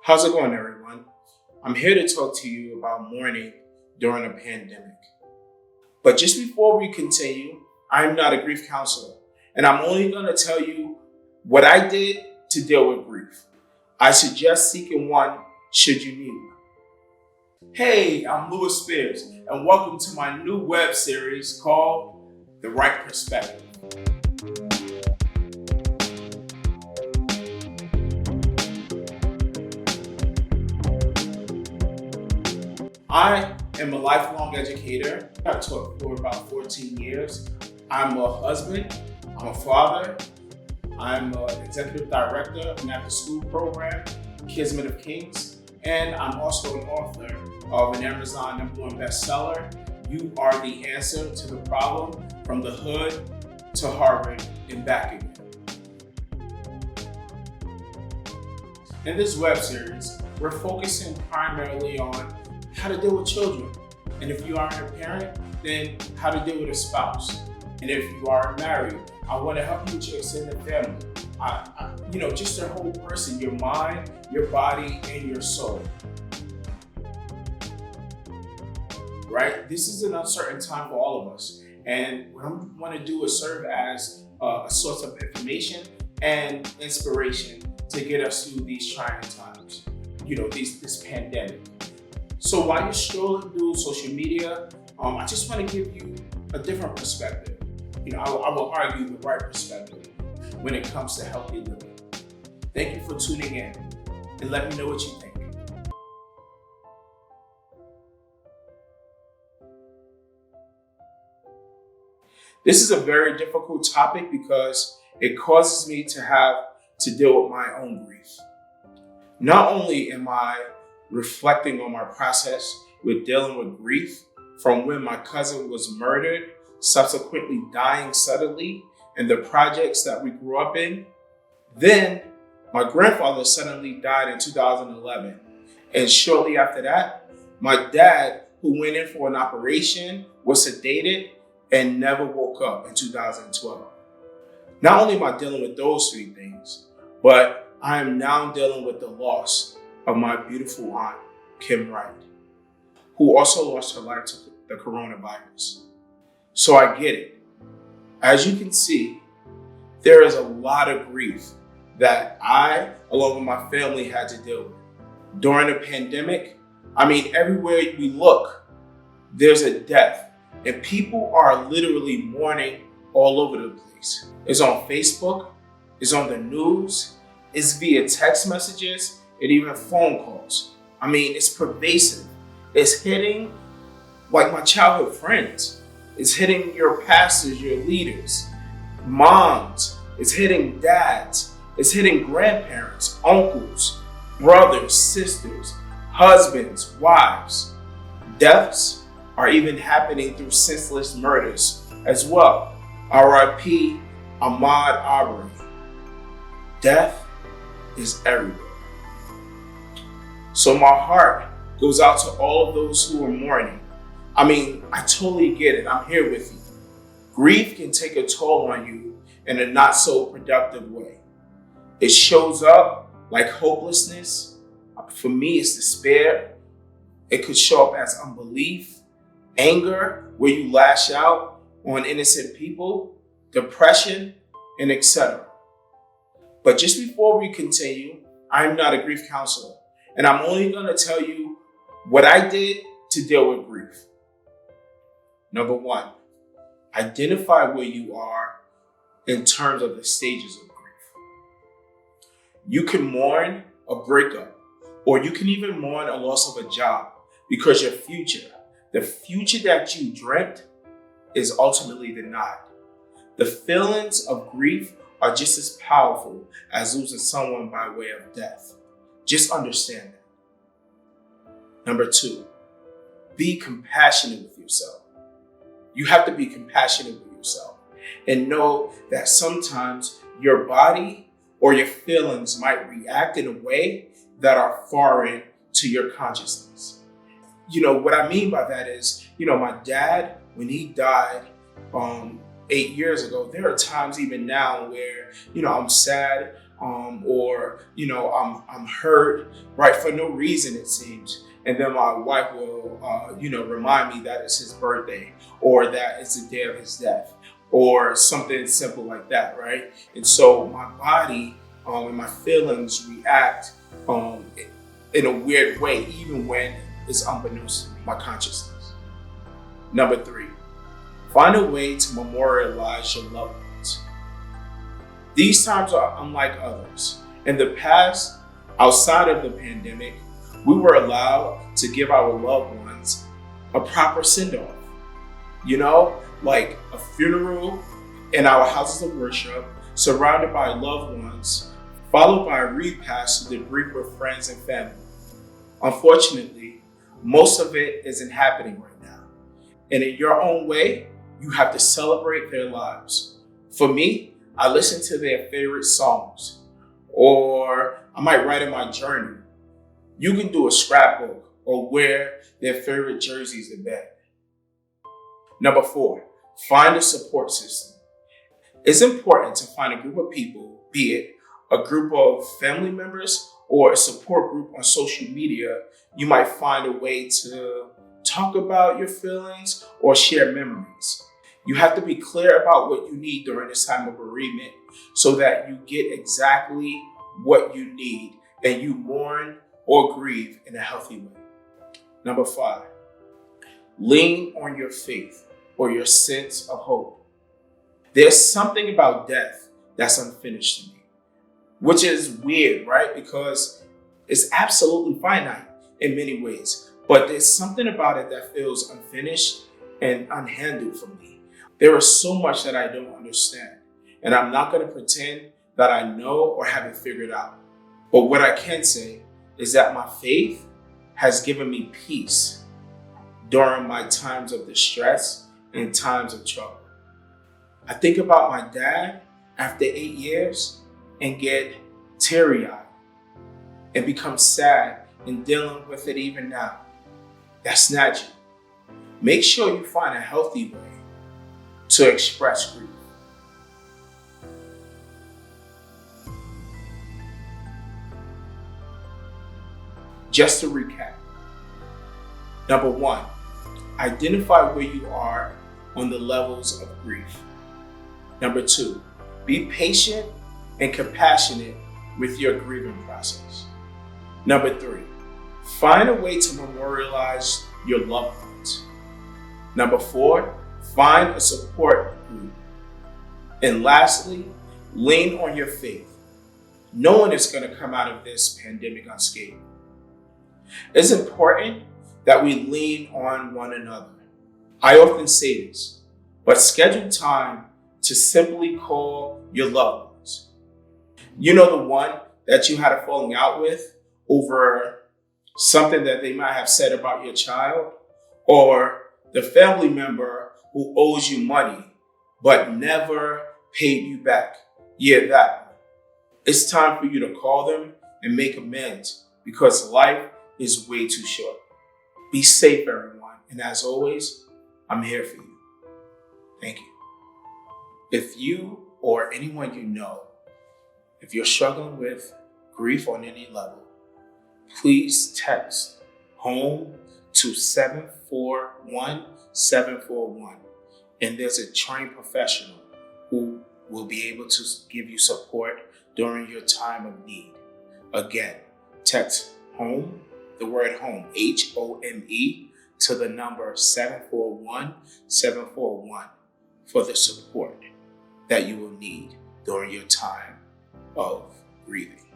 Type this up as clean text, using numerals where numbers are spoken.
How's it going, everyone? I'm here to talk to you about mourning during a pandemic. But just before we continue, I'm not a grief counselor, and I'm only going to tell you what I did to deal with grief. I suggest seeking one should you need one. Hey, I'm Louis Spears, and welcome to my new web series called The Right Perspective. I am a lifelong educator. I've taught for about 14 years. I'm a husband, I'm a father, I'm an executive director of an after-school program, Kismet of Kings, and I'm also an author of an Amazon #1 bestseller, You Are the Answer to the Problem, From the Hood to Harvard and Back Again. In this web series, we're focusing primarily on how to deal with children. And if you aren't a parent, then how to deal with a spouse. And if you are married, I want to help you with your extended family. Just your whole person, your mind, your body, and your soul. Right? This is an uncertain time for all of us. And what I want to do is serve as a source of information and inspiration to get us through these trying times. This pandemic. So while you're strolling through social media, I just want to give you a different perspective. I will argue the right perspective when it comes to healthy living. Thank you for tuning in, and let me know what you think. This is a very difficult topic because it causes me to have to deal with my own grief. Not only am I reflecting on my process with dealing with grief from when my cousin was murdered, subsequently dying suddenly in the projects that we grew up in. Then my grandfather suddenly died in 2011. And shortly after that, my dad, who went in for an operation, was sedated and never woke up in 2012. Not only am I dealing with those three things, but I am now dealing with the loss of my beautiful aunt, Kim Wright, who also lost her life to the coronavirus. So I get it. As you can see, there is a lot of grief that I, along with my family, had to deal with. During the pandemic, everywhere we look, there's a death, and people are literally mourning all over the place. It's on Facebook, it's on the news, it's via text messages, and even phone calls. It's pervasive. It's hitting like my childhood friends. It's hitting your pastors, your leaders, moms. It's hitting dads. It's hitting grandparents, uncles, brothers, sisters, husbands, wives. Deaths are even happening through senseless murders as well. R.I.P. Ahmaud Arbery. Death is everywhere. So my heart goes out to all of those who are mourning. I totally get it. I'm here with you. Grief can take a toll on you in a not so productive way. It shows up like hopelessness. For me, it's despair. It could show up as unbelief, anger, where you lash out on innocent people, depression, and etc. But just before we continue, I'm not a grief counselor. And I'm only going to tell you what I did to deal with grief. Number one, identify where you are in terms of the stages of grief. You can mourn a breakup, or you can even mourn a loss of a job because your future, the future that you dreamt, is ultimately denied. The feelings of grief are just as powerful as losing someone by way of death. Just understand that. Number two, be compassionate with yourself. You have to be compassionate with yourself and know that sometimes your body or your feelings might react in a way that are foreign to your consciousness. What I mean by that is, my dad, when he died 8 years ago, there are times even now where, I'm sad, or I'm hurt, right, for no reason it seems. And then my wife will, remind me that it's his birthday, or that it's the day of his death, or something simple like that, right? And so my body and my feelings react in a weird way, even when it's unbeknownst to me, my consciousness. Number 3, find a way to memorialize your loved ones. These times are unlike others. In the past, outside of the pandemic, we were allowed to give our loved ones a proper send-off. Like a funeral in our houses of worship, surrounded by loved ones, followed by a repast to the brink with friends and family. Unfortunately, most of it isn't happening right now. And in your own way, you have to celebrate their lives. For me, I listen to their favorite songs, or I might write in my journal. You can do a scrapbook or wear their favorite jerseys in bed. Number 4, find a support system. It's important to find a group of people, be it a group of family members or a support group on social media. You might find a way to talk about your feelings or share memories. You have to be clear about what you need during this time of bereavement so that you get exactly what you need and you mourn or grieve in a healthy way. Number 5, lean on your faith or your sense of hope. There's something about death that's unfinished to me, which is weird, right? Because it's absolutely finite in many ways, but there's something about it that feels unfinished and unhandled for me. There is so much that I don't understand, and I'm not going to pretend that I know or have it figured out. But what I can say is that my faith has given me peace during my times of distress and times of trouble. I think about my dad after 8 years and get teary-eyed and become sad and dealing with it even now. That's snatching. Make sure you find a healthy way to express grief. Just to recap. Number 1, identify where you are on the levels of grief. Number 2, be patient and compassionate with your grieving process. Number 3, find a way to memorialize your loved ones. Number 4, find a support group. And lastly, lean on your faith. No one is going to come out of this pandemic unscathed. It's important that we lean on one another. I often say this, but schedule time to simply call your loved ones. The one that you had a falling out with over something that they might have said about your child, or the family member who owes you money but never paid you back. Yeah, that one. It's time for you to call them and make amends because life is way too short. Be safe, everyone. And as always, I'm here for you. Thank you. If you or anyone you know, if you're struggling with grief on any level, please text HOME to 741-741. And there's a trained professional who will be able to give you support during your time of need. Again, text HOME, the word HOME, HOME, to the number 741-741 for the support that you will need during your time of grieving.